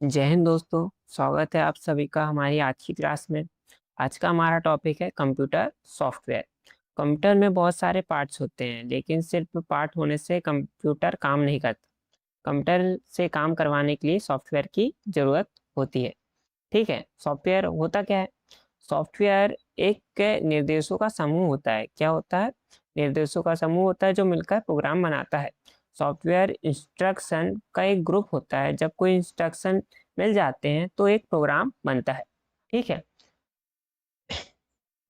जय हिंद दोस्तों। स्वागत है आप सभी का हमारी आज की क्लास में। आज का हमारा टॉपिक है कंप्यूटर सॉफ्टवेयर। कंप्यूटर में बहुत सारे पार्ट्स होते हैं, लेकिन सिर्फ पार्ट होने से कंप्यूटर काम नहीं करता। कंप्यूटर से काम करवाने के लिए सॉफ्टवेयर की ज़रूरत होती है। ठीक है, सॉफ्टवेयर होता क्या है? सॉफ्टवेयर एक निर्देशों का समूह होता है। क्या होता है? निर्देशों का समूह होता है जो मिलकर प्रोग्राम बनाता है। सॉफ्टवेयर इंस्ट्रक्शन का एक ग्रुप होता है। जब कोई इंस्ट्रक्शन मिल जाते हैं तो एक प्रोग्राम बनता है। ठीक है,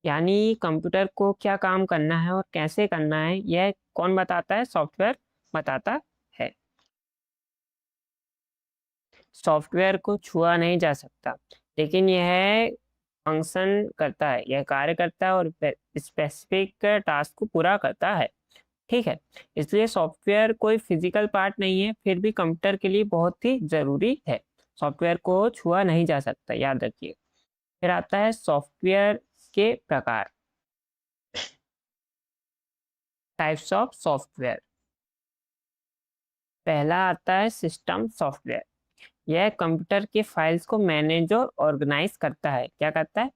यानी कंप्यूटर को क्या काम करना है और कैसे करना है, यह कौन बताता है? सॉफ्टवेयर बताता है। सॉफ्टवेयर को छुआ नहीं जा सकता, लेकिन यह फंक्शन करता है, यह कार्य करता है और स्पेसिफिक टास्क को पूरा करता है। ठीक है, इसलिए सॉफ्टवेयर कोई फिजिकल पार्ट नहीं है, फिर भी कंप्यूटर के लिए बहुत ही ज़रूरी है। सॉफ्टवेयर को छुआ नहीं जा सकता, याद रखिए। फिर आता है सॉफ्टवेयर के प्रकार, टाइप्स ऑफ सॉफ्टवेयर। पहला आता है सिस्टम सॉफ्टवेयर। यह कंप्यूटर के फाइल्स को मैनेज और ऑर्गेनाइज करता है। क्या करता है?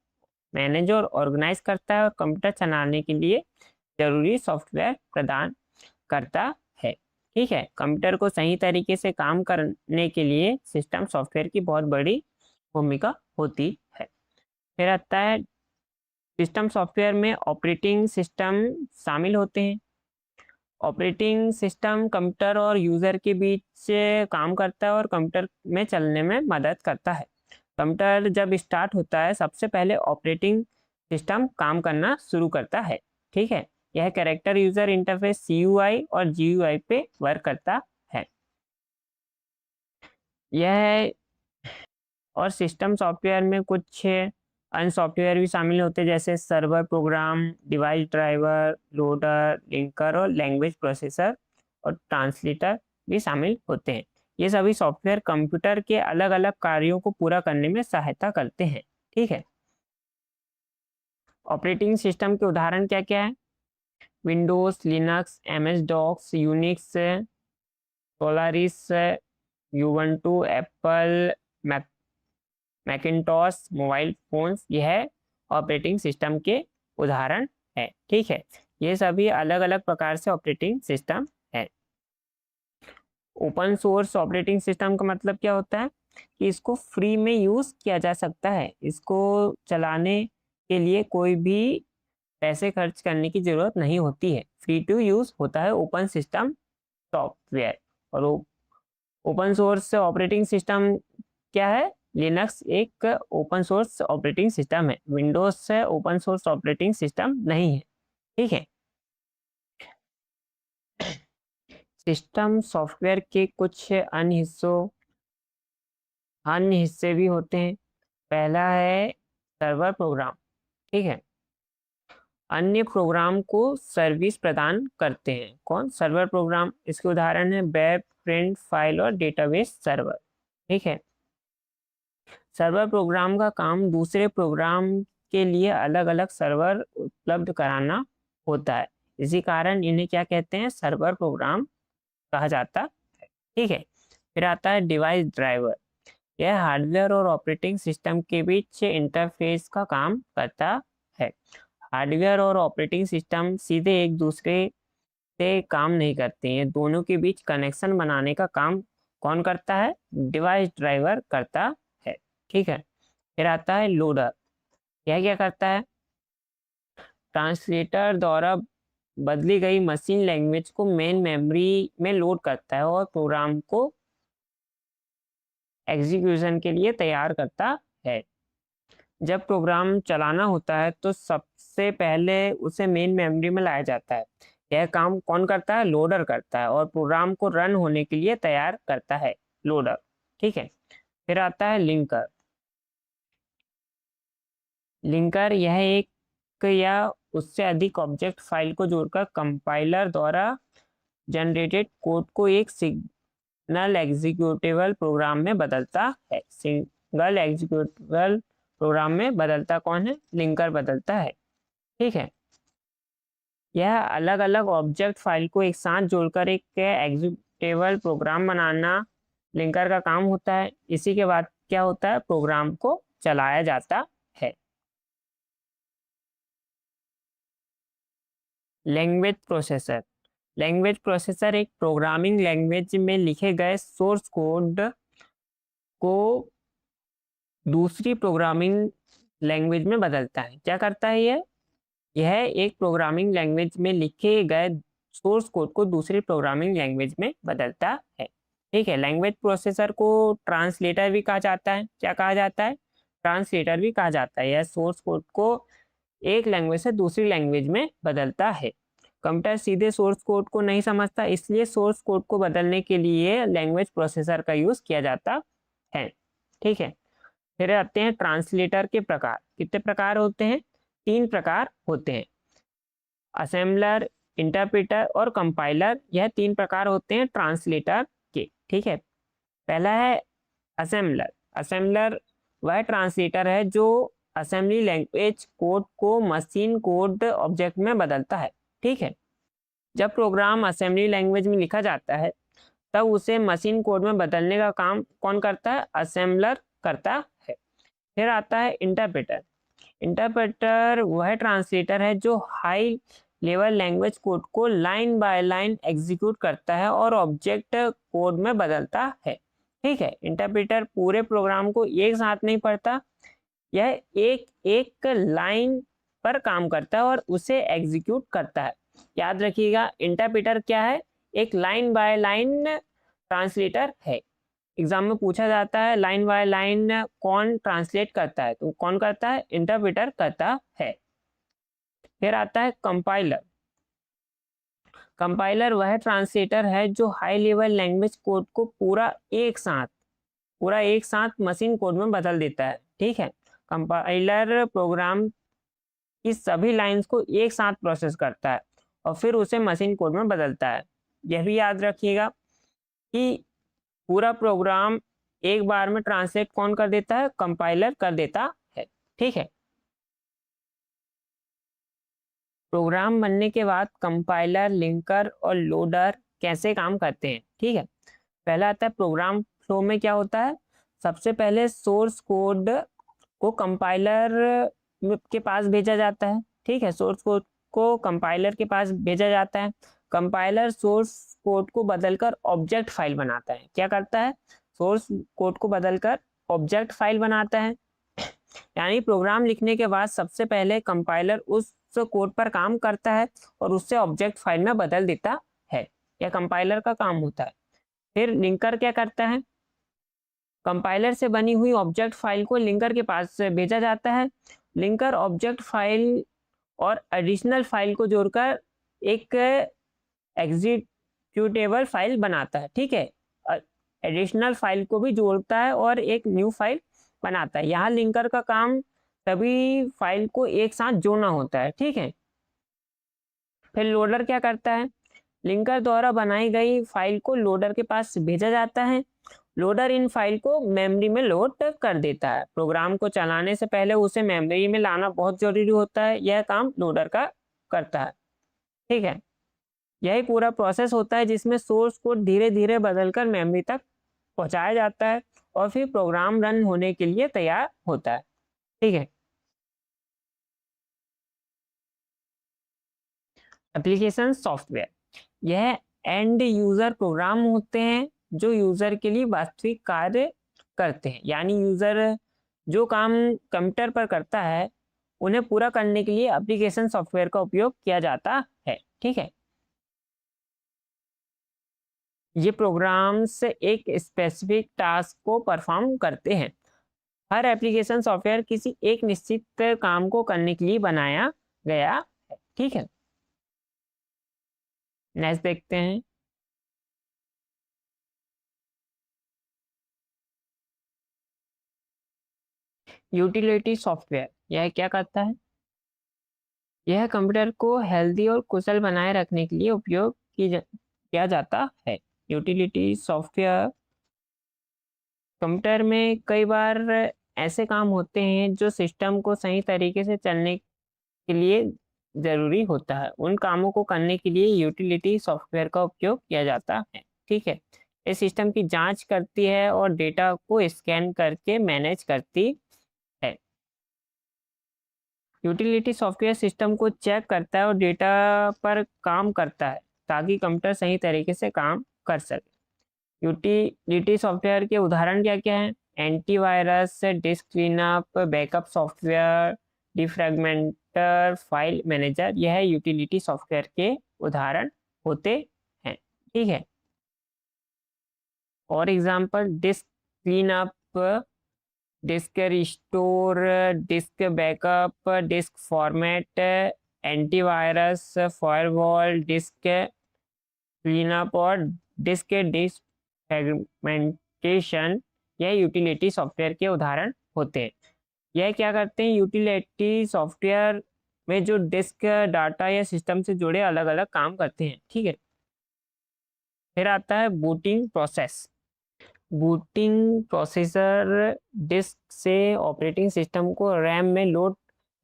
मैनेज और ऑर्गेनाइज करता है और कंप्यूटर चलाने के लिए जरूरी सॉफ्टवेयर प्रदान करता है। ठीक है, कंप्यूटर को सही तरीके से काम करने के लिए सिस्टम सॉफ्टवेयर की बहुत बड़ी भूमिका होती है। फिर आता है सिस्टम सॉफ्टवेयर में ऑपरेटिंग सिस्टम शामिल होते हैं। ऑपरेटिंग सिस्टम कंप्यूटर और यूज़र के बीच से काम करता है और कंप्यूटर में चलने में मदद करता है। कंप्यूटर जब स्टार्ट होता है, सबसे पहले ऑपरेटिंग सिस्टम काम करना शुरू करता है। ठीक है, यह कैरेक्टर यूज़र इंटरफेस CUI और GUI पे वर्क करता है। यह और सिस्टम सॉफ्टवेयर में कुछ अन्य सॉफ्टवेयर भी शामिल होते हैं, जैसे server program, device driver, loader, linker और लैंग्वेज प्रोसेसर और ट्रांसलेटर भी शामिल होते हैं। ये सभी सॉफ्टवेयर कंप्यूटर के अलग अलग कार्यों को पूरा करने में सहायता करते हैं। ठीक है, ऑपरेटिंग सिस्टम के उदाहरण क्या क्या है? Windows, Linux, MS DOS, Unix, Solaris, Ubuntu, Apple, Macintosh, mobile phones, यह ऑपरेटिंग सिस्टम के उदाहरण है। ठीक है, ये सभी अलग अलग प्रकार से ऑपरेटिंग सिस्टम है। ओपन सोर्स ऑपरेटिंग सिस्टम का मतलब क्या होता है? कि इसको फ्री में यूज़ किया जा सकता है। इसको चलाने के लिए कोई भी पैसे खर्च करने की ज़रूरत नहीं होती है। फ्री टू यूज़ होता है ओपन सिस्टम सॉफ्टवेयर। और ओपन सोर्स ऑपरेटिंग सिस्टम क्या है? लिनक्स एक ओपन सोर्स ऑपरेटिंग सिस्टम है। विंडोज से ओपन सोर्स ऑपरेटिंग सिस्टम नहीं है। ठीक है, सिस्टम सॉफ्टवेयर के कुछ अन्य हिस्से भी होते हैं। पहला है सर्वर प्रोग्राम। ठीक है, अन्य प्रोग्राम को सर्विस प्रदान करते हैं। कौन? Server program. इसके उदाहरण है वेब, प्रिंट, फाइल और डेटाबेस सर्वर। ठीक है, सर्वर प्रोग्राम का काम दूसरे प्रोग्राम के लिए अलग अलग सर्वर उपलब्ध कराना होता है। इसी कारण इन्हें क्या कहते हैं? सर्वर प्रोग्राम कहा जाता है। ठीक है, फिर आता है डिवाइस ड्राइवर। यह हार्डवेयर और ऑपरेटिंग सिस्टम के बीच इंटरफेस का काम करता है। हार्डवेयर और ऑपरेटिंग सिस्टम सीधे एक दूसरे से काम नहीं करते हैं। दोनों के बीच कनेक्शन बनाने का काम कौन करता है? डिवाइस ड्राइवर करता है। ठीक है, फिर आता है लोडर। यह क्या करता है? ट्रांसलेटर द्वारा बदली गई मशीन लैंग्वेज को मेन मेमोरी में लोड करता है और प्रोग्राम को एग्जीक्यूशन के लिए तैयार करता है। जब प्रोग्राम चलाना होता है तो सबसे पहले उसे मेन मेमोरी में लाया जाता है। यह काम कौन करता है? लोडर करता है और प्रोग्राम को रन होने के लिए तैयार करता है, लोडर। ठीक है, फिर आता है लिंकर। लिंकर यह एक या उससे अधिक ऑब्जेक्ट फाइल को जोड़कर कंपाइलर द्वारा जनरेटेड कोड को एक सिंगल एग्जीक्यूटेबल प्रोग्राम में बदलता है। सिंगल एग्जीक्यूटेबल प्रोग्राम में बदलता कौन है? लिंकर बदलता है। ठीक है, यह अलग अलग ऑब्जेक्ट फाइल को एक साथ जोड़कर एक एग्जीक्यूटेबल प्रोग्राम बनाना लिंकर का काम होता है। इसी के बाद क्या होता है, प्रोग्राम को चलाया जाता है। Language processor. लैंग्वेज प्रोसेसर एक प्रोग्रामिंग लैंग्वेज में लिखे गए सोर्स कोड को दूसरी प्रोग्रामिंग लैंग्वेज में बदलता है। क्या करता है यह एक प्रोग्रामिंग लैंग्वेज में लिखे गए सोर्स कोड को दूसरी प्रोग्रामिंग लैंग्वेज में बदलता है। ठीक है, लैंग्वेज प्रोसेसर को ट्रांसलेटर भी कहा जाता है। क्या कहा जाता है, ट्रांसलेटर भी कहा जाता है। यह सोर्स कोड को एक लैंग्वेज से दूसरी लैंग्वेज में बदलता है। कंप्यूटर सीधे सोर्स कोड को नहीं समझता, इसलिए सोर्स कोड को बदलने के लिए लैंग्वेज प्रोसेसर का यूज किया जाता है। ठीक है, फिर आते हैं ट्रांसलेटर के प्रकार। कितने प्रकार होते हैं, 3 प्रकार होते हैं, असेंबलर, इंटरप्रेटर और कंपाइलर। यह 3 प्रकार होते हैं ट्रांसलेटर के। ठीक है, पहला है असेंबलर। असेंबलर वह ट्रांसलेटर है जो असेंबली लैंग्वेज कोड को मशीन कोड ऑब्जेक्ट में बदलता है। ठीक है, जब प्रोग्राम असेंबली लैंग्वेज में लिखा जाता है तब उसे मशीन कोड में बदलने का काम कौन करता है, असेंबलर करता है। फिर आता है इंटरप्रेटर। इंटरप्रेटर वह ट्रांसलेटर है जो हाई लेवल लैंग्वेज कोड को लाइन बाय लाइन एग्जीक्यूट करता है और ऑब्जेक्ट कोड में बदलता है। ठीक है, इंटरप्रेटर पूरे प्रोग्राम को एक साथ नहीं पढ़ता, यह एक एक लाइन पर काम करता है और उसे एग्जीक्यूट करता है। याद रखिएगा, इंटरप्रेटर क्या है, एक लाइन बाय लाइन ट्रांसलेटर है। एग्जाम में पूछा जाता है लाइन बाय लाइन कौन ट्रांसलेट करता है, तो कौन करता है, इंटरप्रेटर करता है। फिर आता है कंपाइलर। कंपाइलर वह ट्रांसलेटर है जो हाई लेवल लैंग्वेज कोड को पूरा एक साथ मशीन कोड में बदल देता है। ठीक है, कंपाइलर प्रोग्राम की सभी लाइंस को एक साथ प्रोसेस करता है और फिर उसे मशीन कोड में बदलता है। यह भी याद रखिएगा कि पूरा प्रोग्राम एक बार में ट्रांसलेट कौन कर देता है, कंपाइलर कर देता है। ठीक है, प्रोग्राम बनने के बाद कंपाइलर, लिंकर और लोडर कैसे काम करते हैं। ठीक है, पहला आता है प्रोग्राम फ्लो में क्या होता है, सबसे पहले सोर्स कोड को कंपाइलर के पास भेजा जाता है। ठीक है, सोर्स कोड को कंपाइलर के पास भेजा जाता है। कंपाइलर सोर्स कोड को बदलकर ऑब्जेक्ट फाइल बनाता है। क्या करता है, सोर्स कोड को बदलकर ऑब्जेक्ट फाइल बनाता है। यानी प्रोग्राम लिखने के बाद सबसे पहले कंपाइलर उस कोड पर काम करता है और उससे ऑब्जेक्ट फाइल में बदल देता है। यह कंपाइलर का काम होता है। फिर लिंकर क्या करता है, कंपाइलर से बनी हुई ऑब्जेक्ट फाइल को लिंकर के पास भेजा जाता है। लिंकर ऑब्जेक्ट फाइल और एडिशनल फाइल को जोड़कर एक एग्जीक्यूटेबल फाइल बनाता है। ठीक है, एडिशनल फाइल को भी जोड़ता है और एक न्यू फाइल बनाता है। यहाँ लिंकर का काम सभी फाइल को एक साथ जोड़ना होता है। ठीक है, फिर लोडर क्या करता है, लिंकर द्वारा बनाई गई फाइल को लोडर के पास भेजा जाता है। लोडर इन फाइल को मेमोरी में लोड कर देता है। प्रोग्राम को चलाने से पहले उसे मेमोरी में लाना बहुत जरूरी होता है, यह काम लोडर का करता है। ठीक है, यही पूरा प्रोसेस होता है जिसमें सोर्स कोड धीरे धीरे बदलकर मेमोरी तक पहुंचाया जाता है और फिर प्रोग्राम रन होने के लिए तैयार होता है। ठीक है, एप्लीकेशन सॉफ्टवेयर, यह एंड यूजर प्रोग्राम होते हैं जो यूजर के लिए वास्तविक कार्य करते हैं। यानी यूजर जो काम कंप्यूटर पर करता है उन्हें पूरा करने के लिए एप्लीकेशन सॉफ्टवेयर का उपयोग किया जाता है। ठीक है, ये प्रोग्राम्स एक स्पेसिफिक टास्क को परफॉर्म करते हैं। हर एप्लीकेशन सॉफ्टवेयर किसी एक निश्चित काम को करने के लिए बनाया गया है। ठीक है, नेक्स्ट देखते हैं, यूटिलिटी सॉफ्टवेयर। यह क्या करता है, यह कंप्यूटर को हेल्दी और कुशल बनाए रखने के लिए उपयोग किया जाता है। यूटिलिटी सॉफ्टवेयर कंप्यूटर में कई बार ऐसे काम होते हैं जो सिस्टम को सही तरीके से चलने के लिए जरूरी होता है। उन कामों को करने के लिए यूटिलिटी सॉफ्टवेयर का उपयोग किया जाता है। ठीक है, इस सिस्टम की जांच करती है और डेटा को स्कैन करके मैनेज करती है। यूटिलिटी सॉफ्टवेयर सिस्टम को चेक करता है और डेटा पर काम करता है ताकि कंप्यूटर सही तरीके से काम कर सके। यूटिलिटी सॉफ्टवेयर के उदाहरण क्या क्या हैं? Antivirus, disk cleanup, backup software, defragmenter, file manager, यह यूटिलिटी सॉफ्टवेयर के उदाहरण होते हैं। ठीक है, और example disk cleanup, disk restore, disk backup, disk format, antivirus, firewall, disk cleanup और डिस्क डिफ्रैगमेंटेशन, यह यूटिलिटी सॉफ्टवेयर के उदाहरण होते हैं। यह क्या करते हैं? यूटिलिटी सॉफ्टवेयर में जो डिस्क डाटा या सिस्टम से जुड़े अलग अलग काम करते हैं। ठीक है, फिर आता है booting process. Booting processor disk से ऑपरेटिंग सिस्टम को रैम में लोड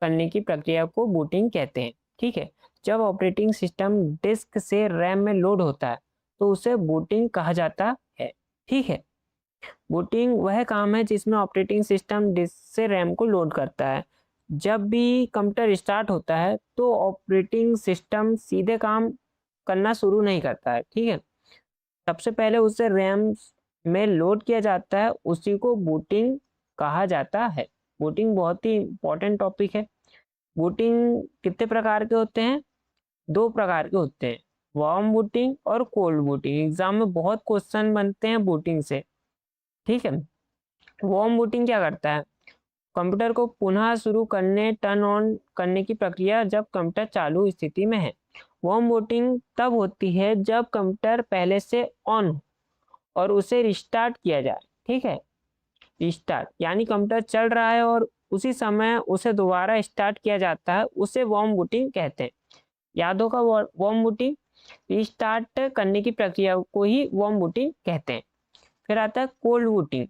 करने की प्रक्रिया को बूटिंग कहते हैं। ठीक है, जब ऑपरेटिंग सिस्टम डिस्क से रैम में लोड होता है तो उसे बूटिंग कहा जाता है। ठीक है, बूटिंग वह काम है जिसमें ऑपरेटिंग सिस्टम डिस्क से रैम को लोड करता है। जब भी कंप्यूटर स्टार्ट होता है तो ऑपरेटिंग सिस्टम सीधे काम करना शुरू नहीं करता है। ठीक है, सबसे पहले उसे रैम में लोड किया जाता है, उसी को बूटिंग कहा जाता है। बूटिंग बहुत ही इंपॉर्टेंट टॉपिक है। बूटिंग कितने प्रकार के होते हैं? 2 प्रकार के होते हैं, वार्म बूटिंग और कोल्ड बूटिंग। एग्जाम में बहुत क्वेश्चन बनते हैं बूटिंग से। ठीक है, वार्म बूटिंग क्या करता है? कंप्यूटर को पुनः शुरू करने, टर्न ऑन करने की प्रक्रिया जब कंप्यूटर चालू स्थिति में है। वार्म बूटिंग तब होती है जब कंप्यूटर पहले से ऑन हो और उसे रिस्टार्ट किया जाए। ठीक है, रिस्टार्ट यानी कंप्यूटर चल रहा है और उसी समय उसे दोबारा स्टार्ट किया जाता है, उसे वार्म बूटिंग कहते हैं। याद होगा वार्म बूटिंग, रिस्टार्ट करने की प्रक्रिया को ही वार्म बूटिंग कहते हैं। फिर आता है cold booting.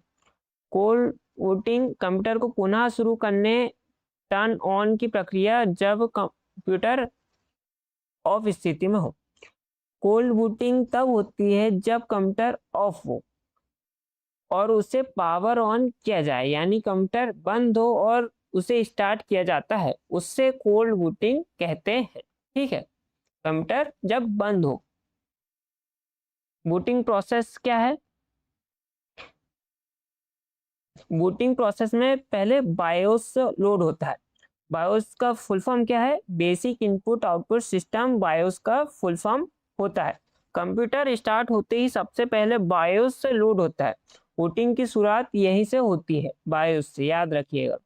Cold booting computer को पुनः शुरू करने, टर्न ऑन की प्रक्रिया जब कंप्यूटर ऑफ स्थिति में हो। कोल्ड बूटिंग तब होती है जब कंप्यूटर ऑफ हो और उसे पावर ऑन किया जाए, यानी कंप्यूटर बंद हो और उसे स्टार्ट किया जाता है, उससे कोल्ड बूटिंग कहते हैं। ठीक है, कंप्यूटर जब बंद हो। बूटिंग प्रोसेस क्या है? बूटिंग प्रोसेस में पहले बायोस लोड होता है। बायोस का फुल फॉर्म क्या है? Basic input output system, BIOS का फुल फॉर्म होता है। कंप्यूटर स्टार्ट होते ही सबसे पहले बायोस से लोड होता है। बूटिंग की शुरुआत यहीं से होती है, बायोस से, याद रखिएगा।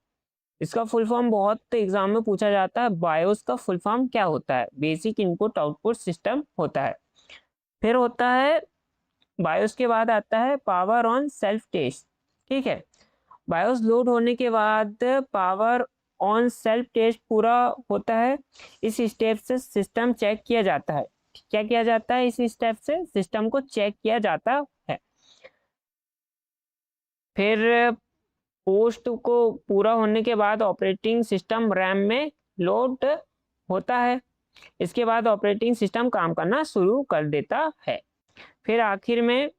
इसका फुल फॉर्म बहुत एग्जाम में पूछा जाता है। बायोस का फुल फॉर्म क्या होता है? बेसिक इनपुट आउटपुट सिस्टम होता है। फिर होता है, बायोस के बाद आता है पावर ऑन सेल्फ टेस्ट। ठीक है, बायोस लोड होने के बाद पावर ऑन सेल्फ टेस्ट पूरा होता है। इस स्टेप से सिस्टम चेक किया जाता है। क्या किया जाता है? इस स्टेप से सिस्टम को चेक किया जाता है। फिर पोस्ट को पूरा होने के बाद ऑपरेटिंग सिस्टम रैम में लोड होता है। इसके बाद ऑपरेटिंग सिस्टम काम करना शुरू कर देता है। फिर आखिर में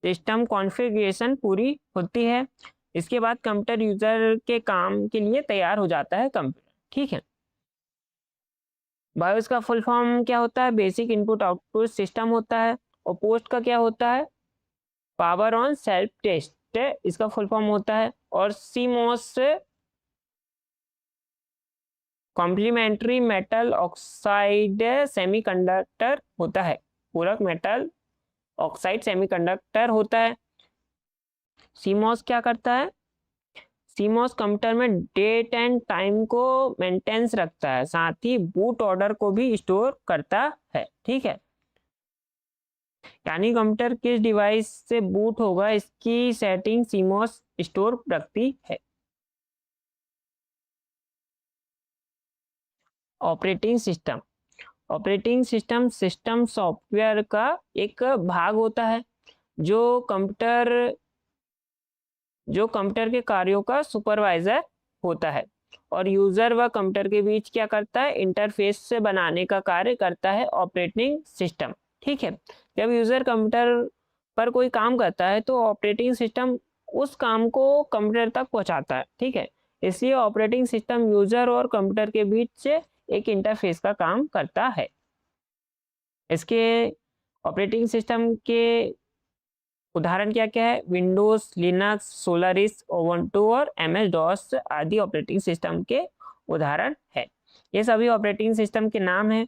सिस्टम कॉन्फ़िगरेशन पूरी होती है। इसके बाद कंप्यूटर यूजर के काम के लिए तैयार हो जाता है कंप्यूटर। ठीक है, बायोस का फुल फॉर्म क्या होता है? बेसिक इनपुट आउटपुट सिस्टम होता है। और पोस्ट का क्या होता है? पावर ऑन सेल्फ टेस्ट, इसका फुल फॉर्म होता है। और CMOS complementary metal oxide semiconductor होता है। पूरक मेटल ऑक्साइड सेमीकंडक्टर होता है। सीमोस क्या करता है? सीमोस कंप्यूटर में डेट एंड टाइम को मेंटेनेंस रखता है, साथ ही बूट ऑर्डर को भी स्टोर करता है। ठीक है, यानी कंप्यूटर किस डिवाइस से बूट होगा इसकी सेटिंग सीमोस स्टोर रखती है। Operating system. Operating system system software का एक भाग होता है जो कंप्यूटर के कार्यों का सुपरवाइजर होता है। और यूजर व कंप्यूटर के बीच क्या करता है, इंटरफेस से बनाने का कार्य करता है ऑपरेटिंग सिस्टम। ठीक है, जब यूजर कंप्यूटर पर कोई काम करता है तो ऑपरेटिंग सिस्टम उस काम को कंप्यूटर तक पहुंचाता है। ठीक है, इसलिए ऑपरेटिंग सिस्टम यूजर और कंप्यूटर के बीच से एक इंटरफेस का काम करता है। इसके ऑपरेटिंग सिस्टम के उदाहरण क्या क्या है, विंडोज, लिनक्स, सोलारिस, ओबंटू और एमएस डॉस आदि ऑपरेटिंग सिस्टम के उदाहरण है। ये सभी ऑपरेटिंग सिस्टम के नाम हैं।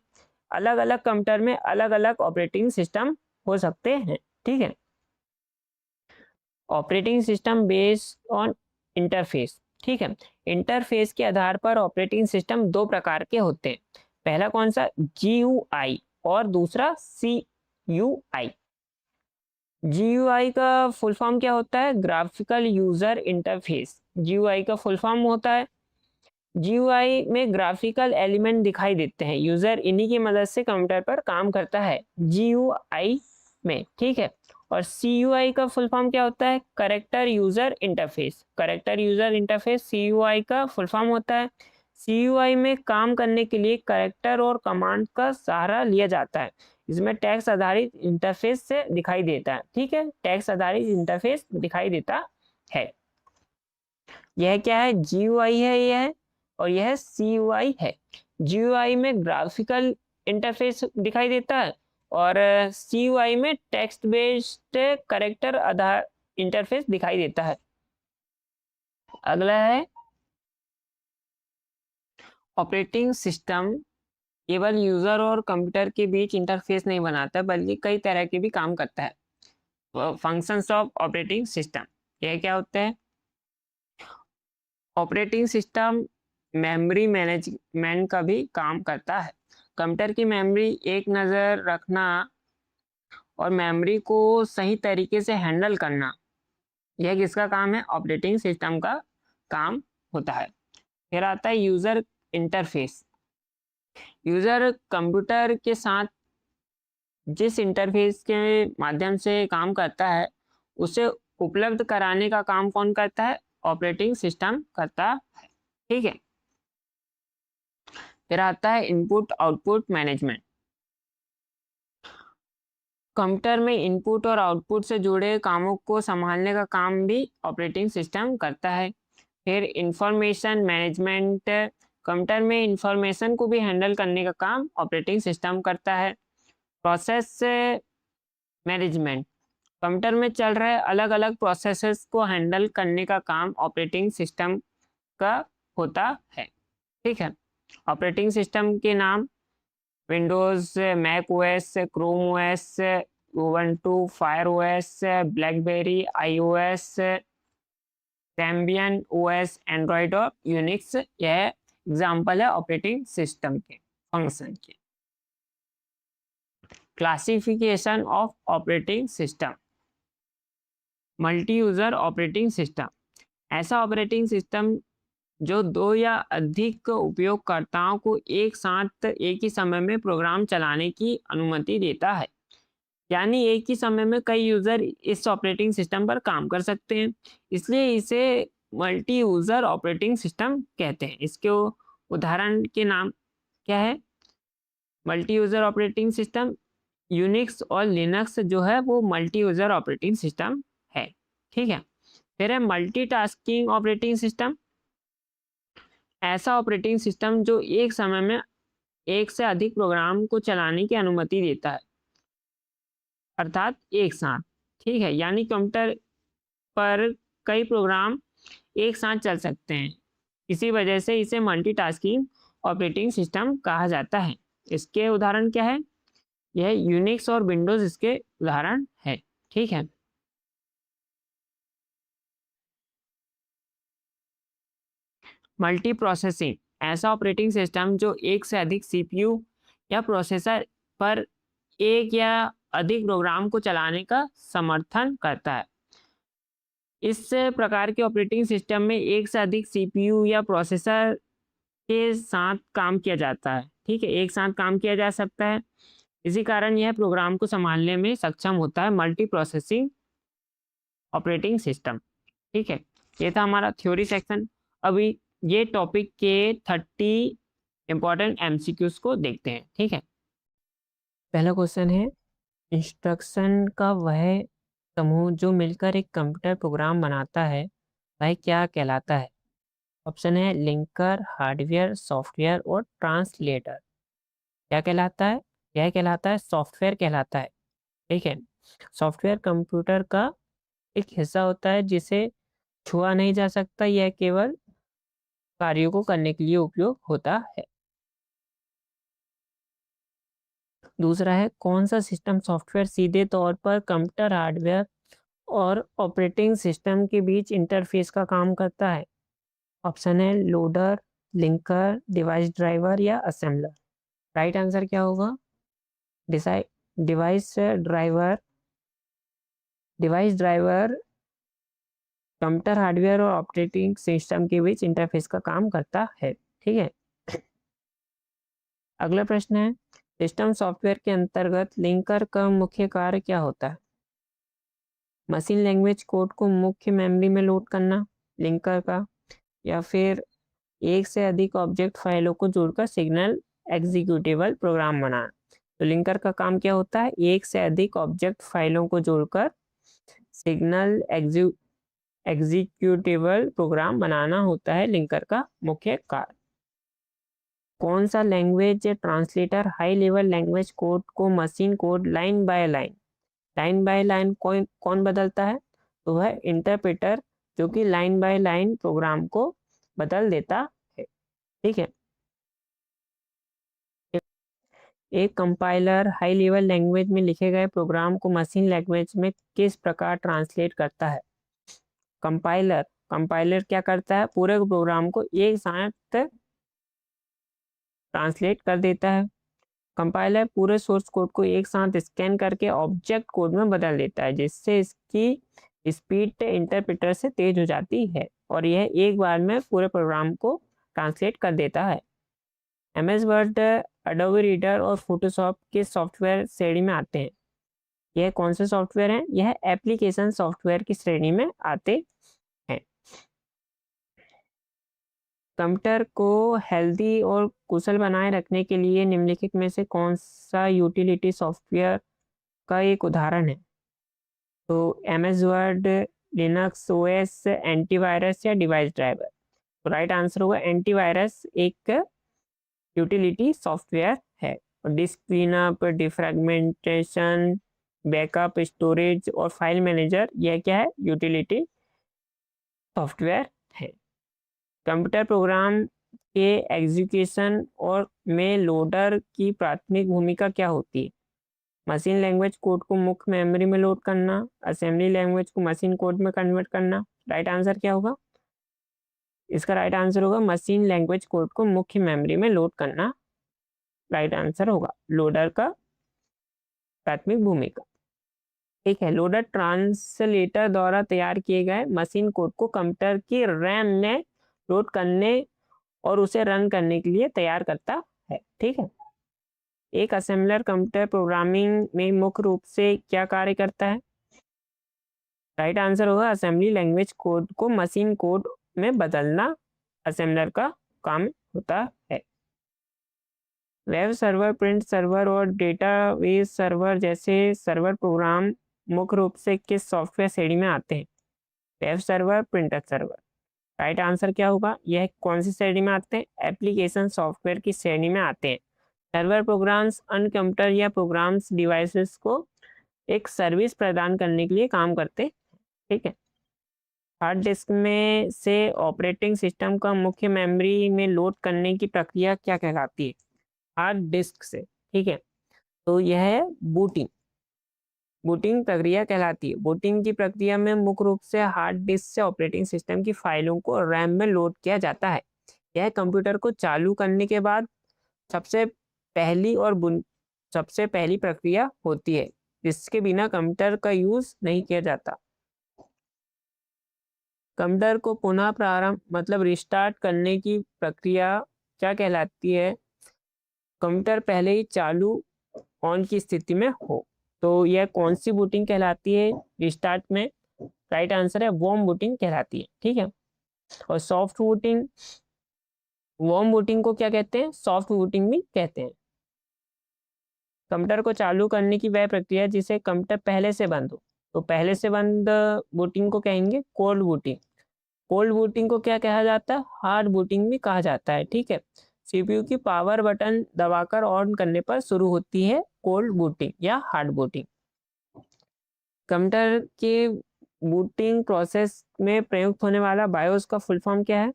अलग अलग कंप्यूटर में अलग अलग ऑपरेटिंग सिस्टम हो सकते हैं। ठीक है, operating system based on interface. ठीक है, इंटरफेस के आधार पर ऑपरेटिंग सिस्टम दो प्रकार के होते हैं। पहला कौन सा, GUI, और दूसरा CUI। GUI का फुल फॉर्म क्या होता है, ग्राफिकल यूजर इंटरफेस। GUI का फुल फॉर्म होता है, GUI में ग्राफिकल एलिमेंट दिखाई देते हैं, यूजर इन्हीं की मदद से कंप्यूटर पर काम करता है GUI में। ठीक है, और CUI का फुल फॉर्म क्या होता है, character user interface. Character user interface CUI का फुल फॉर्म होता है। CUI में काम करने के लिए करेक्टर और कमांड का सहारा लिया जाता है। इसमें टेक्स्ट आधारित इंटरफेस से दिखाई देता है। ठीक है, टेक्स्ट आधारित इंटरफेस दिखाई देता है। यह क्या है, GUI है यह, और यह CUI है। GUI में ग्राफिकल इंटरफेस दिखाई देता है और CUI में टेक्स्ट बेस्ड करेक्टर आधार इंटरफेस दिखाई देता है। अगला है, ऑपरेटिंग सिस्टम केवल यूजर और कंप्यूटर के बीच इंटरफेस नहीं बनाता बल्कि कई तरह के भी काम करता है। फंक्शंस ऑफ ऑपरेटिंग सिस्टम, यह क्या होते हैं, ऑपरेटिंग सिस्टम मेमोरी मैनेजमेंट का भी काम करता है। कंप्यूटर की मेमोरी एक नज़र रखना और मेमोरी को सही तरीके से हैंडल करना, यह किसका काम है, ऑपरेटिंग सिस्टम का काम होता है। फिर आता है यूजर इंटरफेस। यूजर कंप्यूटर के साथ जिस इंटरफेस के माध्यम से काम करता है उसे उपलब्ध कराने का काम कौन करता है, ऑपरेटिंग सिस्टम करता है। ठीक है, फिर आता है इनपुट आउटपुट मैनेजमेंट। कंप्यूटर में इनपुट और आउटपुट से जुड़े कामों को संभालने का काम भी ऑपरेटिंग सिस्टम करता है। फिर इंफॉर्मेशन मैनेजमेंट, कंप्यूटर में इंफॉर्मेशन को भी हैंडल करने का काम ऑपरेटिंग सिस्टम करता है। प्रोसेस मैनेजमेंट, कंप्यूटर में चल रहे अलग अलग प्रोसेसेस को हैंडल करने का काम ऑपरेटिंग सिस्टम का होता है। ठीक है, ऑपरेटिंग सिस्टम के नाम Windows, Mac OS, Chrome OS, Ubuntu, Fire OS, BlackBerry, iOS, Debian OS, Android और यूनिक्स, यह एग्जाम्पल है ऑपरेटिंग सिस्टम के फंक्शन के। Classification of operating system, multi user operating system, ऐसा ऑपरेटिंग सिस्टम जो दो या अधिक उपयोगकर्ताओं को एक साथ एक ही समय में प्रोग्राम चलाने की अनुमति देता है। यानी एक ही समय में कई यूजर इस ऑपरेटिंग सिस्टम पर काम कर सकते हैं, इसलिए इसे मल्टी यूजर ऑपरेटिंग सिस्टम कहते हैं। इसके उदाहरण के नाम क्या है, multi user operating system Unix और लिनक्स जो है वो मल्टी यूजर ऑपरेटिंग सिस्टम है। ठीक है, फिर है मल्टीटास्किंग ऑपरेटिंग सिस्टम, ऐसा ऑपरेटिंग सिस्टम जो एक समय में एक से अधिक प्रोग्राम को चलाने की अनुमति देता है, अर्थात एक साथ। ठीक है, यानी कंप्यूटर पर कई प्रोग्राम एक साथ चल सकते हैं, इसी वजह से इसे मल्टीटास्किंग ऑपरेटिंग सिस्टम कहा जाता है। इसके उदाहरण क्या है, यह यूनिक्स और विंडोज इसके उदाहरण है। ठीक है, मल्टी प्रोसेसिंग, ऐसा ऑपरेटिंग सिस्टम जो एक से अधिक CPU या प्रोसेसर पर एक या अधिक प्रोग्राम को चलाने का समर्थन करता है। इस प्रकार के ऑपरेटिंग सिस्टम में एक से अधिक CPU या प्रोसेसर के साथ काम किया जाता है। ठीक है, एक साथ काम किया जा सकता है, इसी कारण यह प्रोग्राम को संभालने में सक्षम होता है, मल्टी प्रोसेसिंग ऑपरेटिंग सिस्टम। ठीक है, ये था हमारा थ्योरी सेक्शन। अभी ये टॉपिक के 30 इंपॉर्टेंट एमसीक्यूज को देखते हैं। ठीक है, पहला क्वेश्चन है, इंस्ट्रक्शन का वह समूह जो मिलकर एक कंप्यूटर प्रोग्राम बनाता है वह क्या कहलाता है? ऑप्शन है लिंकर, हार्डवेयर, सॉफ्टवेयर और ट्रांसलेटर। क्या कहलाता है? यह कहलाता है सॉफ्टवेयर कहलाता है। ठीक है, सॉफ्टवेयर कंप्यूटर का एक हिस्सा होता है जिसे छुआ नहीं जा सकता, यह केवल कार्यों को करने के लिए उपयोग होता है। दूसरा है, कौन सा सिस्टम सॉफ्टवेयर सीधे तौर पर कंप्यूटर हार्डवेयर और ऑपरेटिंग सिस्टम के बीच इंटरफेस का काम करता है? ऑप्शन है लोडर, लिंकर, डिवाइस ड्राइवर या असेंबलर। राइट आंसर क्या होगा? Device driver. Device driver computer hardware और ऑपरेटिंग सिस्टम के बीच इंटरफेस का काम करता है। ठीक है, अगला प्रश्न है, सिस्टम सॉफ्टवेयर के अंतर्गत लिंकर का मुख्य कार्य क्या होता है? मशीन लैंग्वेज कोड को मुख्य मेमोरी में लोड करना लिंकर का, या फिर एक से अधिक ऑब्जेक्ट फाइलों को जोड़कर सिग्नल एग्जीक्यूटेबल प्रोग्राम बनाना। तो लिंकर का काम क्या होता है? एक से अधिक ऑब्जेक्ट फाइलों को जोड़कर सिग्नल एग्जीक्यूटेबल प्रोग्राम बनाना होता है लिंकर का मुख्य कार्य। कौन सा language translator high level language code को machine code line by line कौन बदलता है? तो वह इंटरप्रेटर, जो कि लाइन बाय लाइन प्रोग्राम को बदल देता है। ठीक है, एक कंपाइलर हाई लेवल लैंग्वेज में लिखे गए प्रोग्राम को मशीन लैंग्वेज में किस प्रकार ट्रांसलेट करता है? कंपाइलर क्या करता है? पूरे प्रोग्राम को एक साथ ट्रांसलेट कर देता है। कंपाइलर पूरे सोर्स कोड को एक साथ स्कैन करके ऑब्जेक्ट कोड में बदल देता है, जिससे इसकी स्पीड इंटरप्रेटर से तेज हो जाती है और यह एक बार में पूरे प्रोग्राम को ट्रांसलेट कर देता है। एमएस वर्ड, एडोबी रीडर और फोटोशॉप के सॉफ्टवेयर श्रेणी में आते हैं। यह कौन से सॉफ्टवेयर हैं? यह एप्लीकेशन सॉफ्टवेयर की श्रेणी में आते हैं। कंप्यूटर को हेल्दी और कुशल बनाए रखने के लिए निम्नलिखित में से कौन सा यूटिलिटी सॉफ्टवेयर का एक उदाहरण है? तो MS word, Linux OS, antivirus या डिवाइस ड्राइवर। तो राइट आंसर होगा एंटीवायरस एक यूटिलिटी सॉफ्टवेयर है। और डिस्क क्लीनअप, डिफ्रैगमेंटेशन, बैकअप, स्टोरेज और फाइल मैनेजर, यह क्या है? यूटिलिटी सॉफ्टवेयर है। कंप्यूटर प्रोग्राम के एग्जीक्यूशन और में लोडर की प्राथमिक भूमिका क्या होती है? मशीन लैंग्वेज कोड को मुख्य मेमोरी में लोड करना, असेंबली लैंग्वेज को मशीन कोड में कन्वर्ट करना। राइट आंसर क्या होगा? इसका राइट आंसर होगा मशीन लैंग्वेज कोड को मुख्य मेमोरी में लोड करना। राइट आंसर होगा लोडर का प्राथमिक भूमिका। ठीक है, लोडर ट्रांसलेटर द्वारा तैयार किए गए मशीन कोड को कंप्यूटर की रैम में लोड करने और उसे रन करने के लिए तैयार करता है। ठीक है, एक असेंबलर कंप्यूटर प्रोग्रामिंग में मुख्य रूप से क्या कार्य करता है? राइट आंसर होगा असेंबली लैंग्वेज कोड को मशीन कोड में बदलना असेंबलर का काम होता है। वेब सर्वर, प्रिंट सर्वर और डेटाबेस सर्वर जैसे सर्वर प्रोग्राम मुख्य रूप से किस सॉफ्टवेयर श्रेणी में आते हैं? Web server, printer server. Right answer क्या होगा? यह कौन सी श्रेणी में आते हैं? एप्लीकेशन सॉफ्टवेयर की श्रेणी में आते हैं। सर्वर प्रोग्राम्स अन्य कंप्यूटर या प्रोग्राम्स डिवाइसेस को एक सर्विस प्रदान करने के लिए काम करते हैं। ठीक है, हार्ड डिस्क में से ऑपरेटिंग सिस्टम का मुख्य मेमोरी में लोड करने की प्रक्रिया क्या कहलाती है? हार्ड डिस्क से। ठीक है, तो यह है बूटिंग प्रक्रिया कहलाती है। बूटिंग की प्रक्रिया में मुख्य रूप से हार्ड डिस्क से ऑपरेटिंग सिस्टम की फाइलों को रैम में लोड किया जाता है। यह कंप्यूटर को चालू करने के बाद सबसे पहली प्रक्रिया होती है, जिसके बिना कंप्यूटर का यूज नहीं किया जाता। कंप्यूटर को पुनः प्रारंभ मतलब रिस्टार्ट करने की प्रक्रिया क्या कहलाती है? कंप्यूटर पहले ही चालू ऑन की स्थिति में हो। तो यह कौन सी बूटिंग कहलाती है रिस्टार्ट में? राइट आंसर है वार्म बूटिंग कहलाती है। ठीक है, और सॉफ्ट बूटिंग वार्म बूटिंग को क्या कहते हैं, सॉफ्ट बूटिंग भी कहते हैं। कंप्यूटर को चालू करने की वह प्रक्रिया जिसे कंप्यूटर पहले से बंद हो, तो पहले से बंद बूटिंग को कहेंगे कोल्ड बूटिंग। कोल्ड बूटिंग को क्या कहा जाता है, हार्ड बूटिंग भी कहा जाता है। ठीक है, सीपीयू की पावर बटन दबाकर ऑन करने पर शुरू होती है कोल्ड बूटिंग या हार्ड बूटिंग। कंप्यूटर के बूटिंग प्रोसेस में प्रयुक्त होने वाला बायोस का फुल फॉर्म क्या है,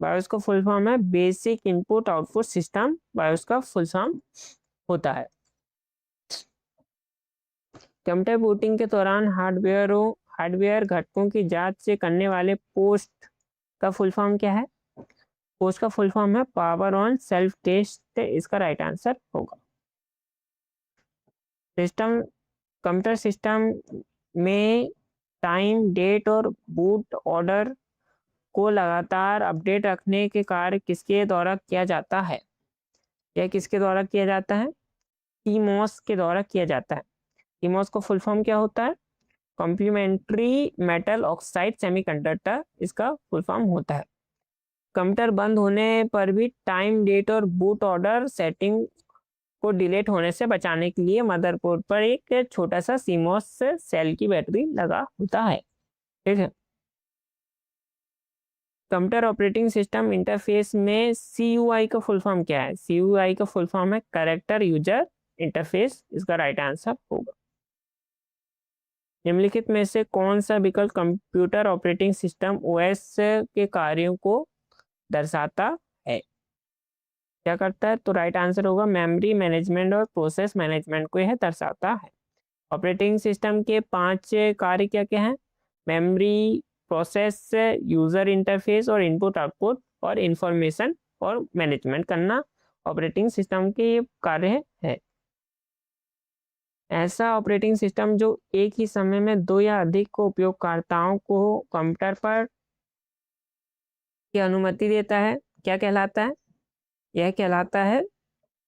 बायोस का फुल फॉर्म है basic input output system, BIOS का फुल फॉर्म होता है। कंप्यूटर बूटिंग के दौरान हार्डवेयर घटकों की जांच से करने वाले पोस्ट का फुल फॉर्म क्या है, पोस्ट का फुल फॉर्म है पावर ऑन सेल्फ टेस्ट, इसका राइट आंसर होगा। सिस्टम कंप्यूटर सिस्टम में टाइम डेट और बूट ऑर्डर को लगातार अपडेट रखने के कार्य किसके द्वारा किया जाता है, यह किसके द्वारा किया जाता है, टीमॉस के द्वारा किया जाता है। टीमॉस का फुल फॉर्म क्या होता है, कॉम्प्लीमेंट्री मेटल ऑक्साइड सेमीकंडक्टर, इसका फुल फॉर्म होता है। कंप्यूटर बंद होने पर भी टाइम डेट और बूट ऑर्डर सेटिंग को डिलीट होने से बचाने के लिए मदरबोर्ड पर एक छोटा सा सीमॉस सेल की बैटरी लगा होता है। ठीक है, कंप्यूटर ऑपरेटिंग सिस्टम इंटरफेस में CUI का फुल फॉर्म क्या है, CUI का फुल फॉर्म है कैरेक्टर यूजर इंटरफेस, इसका राइट आंसर होगा। निम्नलिखित में से कौन सा विकल्प कंप्यूटर ऑपरेटिंग सिस्टम OS के कार्यों को दर्शाता है, क्या करता है, तो राइट आंसर होगा मेमोरी मैनेजमेंट और प्रोसेस मैनेजमेंट को यह दर्शाता है। ऑपरेटिंग सिस्टम के 5 कार्य क्या क्या हैं, मेमोरी, प्रोसेस, यूजर इंटरफेस और इनपुट आउटपुट और इंफॉर्मेशन और मैनेजमेंट करना ऑपरेटिंग सिस्टम के कार्य है। ऐसा ऑपरेटिंग सिस्टम जो एक ही समय में 2 या अधिक उपयोगकर्ताओं को कंप्यूटर पर की अनुमति देता है, क्या कहलाता है, यह कहलाता है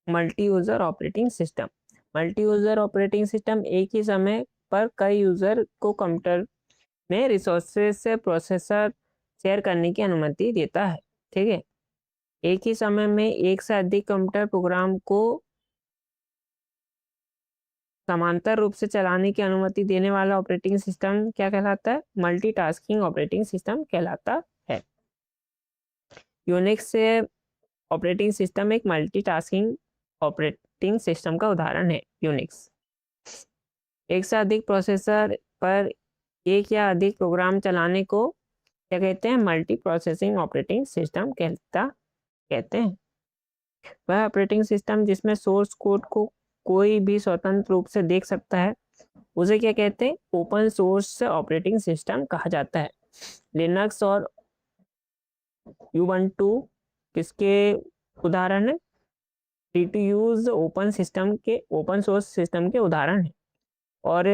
multi user operating system. Multi user operating system एक ही समय पर कई यूजर को कंप्यूटर में रिसोर्सेज से प्रोसेसर शेयर करने की अनुमति देता है। ठीक है, एक ही समय में एक से अधिक कंप्यूटर प्रोग्राम को समांतर रूप से चलाने की अनुमति देने वाला ऑपरेटिंग सिस्टम क्या कहलाता है, मल्टीटास्किंग ऑपरेटिंग सिस्टम कहलाता है। यूनिक्स ऑपरेटिंग सिस्टम एक मल्टीटास्किंग ऑपरेटिंग सिस्टम का उदाहरण है। यूनिक्स एक से अधिक प्रोसेसर पर एक या अधिक प्रोग्राम चलाने को क्या कहते हैं, मल्टी प्रोसेसिंग ऑपरेटिंग सिस्टम कहते हैं। वह ऑपरेटिंग सिस्टम जिसमें सोर्स कोड को कोई भी स्वतंत्र रूप से देख सकता है उसे क्या कहते हैं, ओपन सोर्स ऑपरेटिंग सिस्टम कहा जाता है। लिनक्स और ubuntu किसके उदाहरण है, free to use open source system के उदाहरण है। और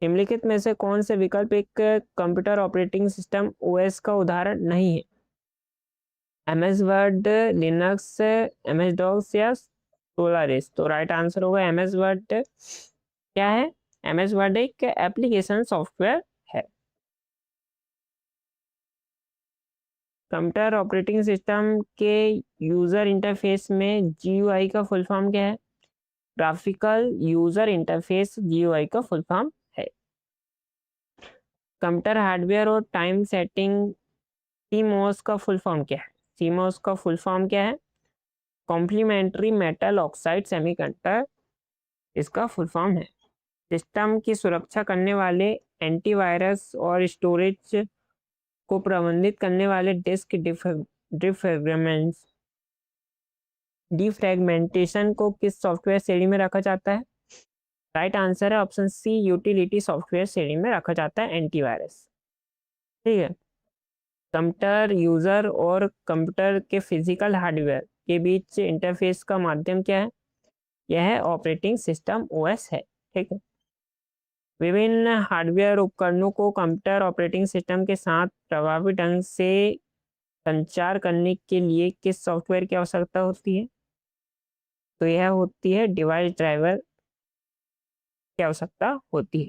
निम्नलिखित में से कौन से विकल्प एक कंप्यूटर ऑपरेटिंग सिस्टम OS का उदाहरण नहीं है, MS Word, Linux, MS DOS या सोलारिस, तो राइट आंसर होगा MS वर्ड। क्या है, MS वर्ड एक एप्लीकेशन सॉफ्टवेयर है। कंप्यूटर ऑपरेटिंग सिस्टम के यूजर इंटरफेस में GUI का फुल फॉर्म क्या है, ग्राफिकल यूजर इंटरफेस GUI का फुल फॉर्म है। कंप्यूटर हार्डवेयर और टाइम सेटिंग CMOS का फुल फॉर्म क्या है, CMOS का फुल फॉर्म क्या है, कॉम्प्लीमेंट्री मेटल ऑक्साइड सेमीकंडक्टर, इसका फुल फॉर्म है। सिस्टम की सुरक्षा करने वाले एंटीवायरस और स्टोरेज को प्रबंधित करने वाले डिस्क डिफ्रेगमेंटेशन को किस सॉफ्टवेयर श्रेणी में रखा जाता है, राइट आंसर है ऑप्शन C, यूटिलिटी सॉफ्टवेयर श्रेणी में रखा जाता है एंटीवायरस। ठीक है, कंप्यूटर यूजर और कंप्यूटर के फिजिकल हार्डवेयर के बीच इंटरफेस का माध्यम क्या है, यह ऑपरेटिंग सिस्टम OS है। ठीक है, विभिन्न हार्डवेयर उपकरणों को कंप्यूटर ऑपरेटिंग सिस्टम के साथ प्रभावी ढंग से संचार करने के लिए किस सॉफ्टवेयर की आवश्यकता होती है, तो यह होती है डिवाइस ड्राइवर की आवश्यकता होती है।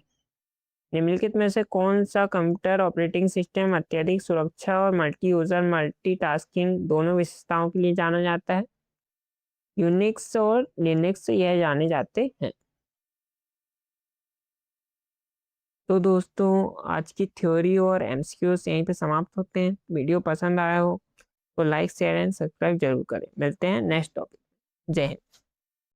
निम्नलिखित में से कौन सा कंप्यूटर ऑपरेटिंग सिस्टम अत्यधिक सुरक्षा और मल्टी यूजर मल्टीटास्किंग दोनों विशेषताओं के लिए जाना जाता है? यूनिक्स और लिनक्स यह जाने जाते हैं। तो दोस्तों आज की थ्योरी और एमसीक्यूज यहीं पे समाप्त होते हैं। वीडियो पसंद आया हो तो लाइक शेयर एंड सब्सक्राइब जरूर करें। मिलते हैं नेक्स्ट टॉपिक। जय हिंद।